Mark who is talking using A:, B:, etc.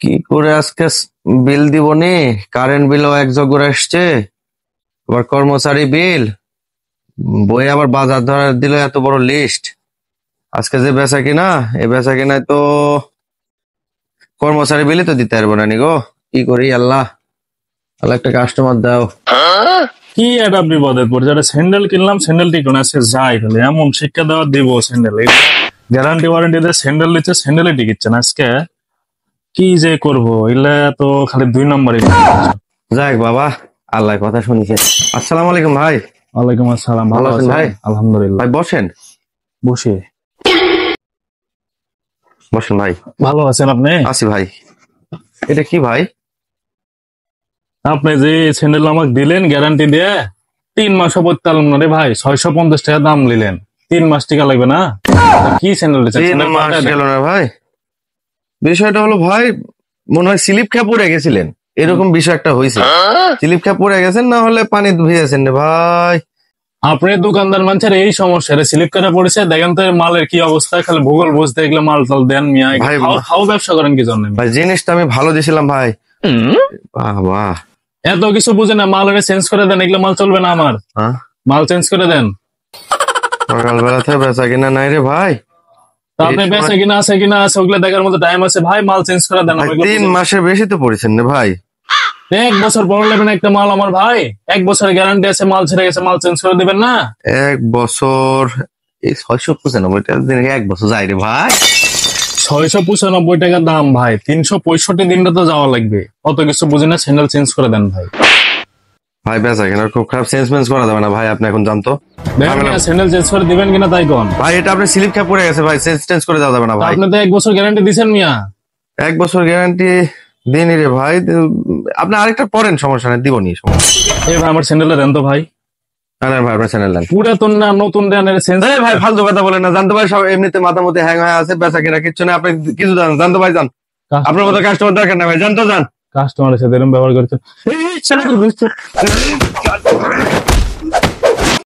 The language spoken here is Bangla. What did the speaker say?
A: কি করে আজকে বিল দিব নি? কারেন্ট বিলও এক জগর আসছে, আবার কর্মচারী বিল, বই আবার বাজার ধরা দিল এত বড় লিস্ট। আজকে যে বেচা কিনা, এই বেচা কিনায় তো কর্মচারী বিলই তো দিতে পারবো না নি গো। কি করি আল্লাহ, আল্লাহ একটা কাস্টমার দাও।
B: কি একটা বিপদের পড়ে যারা স্যান্ডেল কিনলাম, স্যান্ডেল ঠিক না সে যাই ফেলে এমন শিক্ষা দেওয়া দিব স্যান্ডেল গ্যারান্টি ওয়ারেন্টি দিয়ে স্যান্ডেল দিচ্ছে, স্যান্ডেলে টিকিচ্ছে না। আজকে কি যে করবো, এগুলা তো খালি 2 নম্বরই।
A: যাক বাবা, আল্লাহ কথা শুনিছে। আসসালামু আলাইকুম ভাই।
B: ওয়ালাইকুম আসসালাম। ভালো আছেন
A: ভাই?
B: আলহামদুলিল্লাহ।
A: ভাই বসেন,
B: বসে
A: বসেন ভাই।
B: ভালো আছেন আপনি?
A: আছি ভাই। এটা কি ভাই?
B: আপনি যে স্যান্ডেল আমাকে দিলেন গ্যারান্টি দিয়ে, 3 মাসও পড়তে পারলাম না রে ভাই। 650 টাকা দাম নিলেন, 3 মাস টিকা লাগবে না? কি স্যান্ডেল দিচ্ছেন?
A: 3 মাস গেল না ভাই। বিষয়টা হলো ভাই, মনে হয় স্লিপ খেয়ে পড়ে গেছিলেন, এরকম বিষয় একটা হয়েছে। স্লিপ খেয়ে পড়ে গেছেন, না হলে পানি ভিজেছেন রে ভাই।
B: আপনি দোকানদার মানুষের এই সমস্যা, স্লিপ করে পড়েছে। দেখেন তো মালের কি অবস্থা, খালি ভূগোল বুঝতে গেলে মাল টাল দেন মিয়া।
A: ভাই,
B: খাও ব্যবসা করেন কি জন্য?
A: ভাই জিনিসটা আমি ভালো দিয়েছিলাম ভাই। বাহ বাহ,
B: এত কিছু বুঝে না, মালের চেঞ্জ করে দেন, এগুলো মাল চলবে না আমার। মাল চেঞ্জ করে দেন।
A: সকালবেলা থেকে বেচা কিনা নাই রে ভাই।
B: তা আপনি বেচা কিনা আছে কিনা আছে ওগুলো দেখার মতো টাইম আছে ভাই? মাল চেঞ্জ করে দেন।
A: 3 মাসের বেশি তো পড়েছেন রে ভাই।
B: 1 বছর পর নেবেন একটা মাল আমার ভাই, 1 বছরের গ্যারান্টি আছে। মাল ছেড়ে গেছে, মাল চেঞ্জ করে দিবেন না?
A: 1 বছর, এই 695 টাকা দিন 1 বছর যায় রে ভাই।
B: 695 টাকা দাম ভাই, 365 দিনটা তো যাওয়া লাগবে। অত কিছু বুঝে না, স্যান্ডেল চেঞ্জ করে দেন ভাই।
A: ভাই বেচা কিনা খুব খারাপ, চেঞ্জ করা যাবে না ভাই। আপনি এখন জানতো
B: স্যান্ডেল চেঞ্জ করে দিবেন কিনা তাই কোন
A: ভাই। এটা আপনি স্লিপ খেয়ে পড়ে গেছে ভাই, চেঞ্জ করে দেওয়া যাবে না ভাই।
B: আপনি তো 1 বছর গ্যারান্টি দিচ্ছেন মিয়া।
A: 1 বছর গ্যারান্টি দিনই রে ভাই। আপনি আরেকটা পড়েন, সমস্যা নেই, দিব নি সমস্যা।
B: এই ভাই আমার স্যান্ডেলটা দেন তো ভাই।
A: না ভাই, আপনার চ্যানেল দেন।
B: পুরাতন না নতুন দেন?
A: ভাই ফালতু কথা বলেন না, জানতো ভাই। সব এমনিতে মাথা মধ্যে হ্যাং হয়ে আছে, বেচা কিনা কিচ্ছু না। আপনি কিছু জানেন? জানতো ভাই, জান। আপনার মতো কাস্টমার দরকার না ভাই, জানতো যান।
B: কাস্টমারের সাথে এরকম ব্যবহার করছে।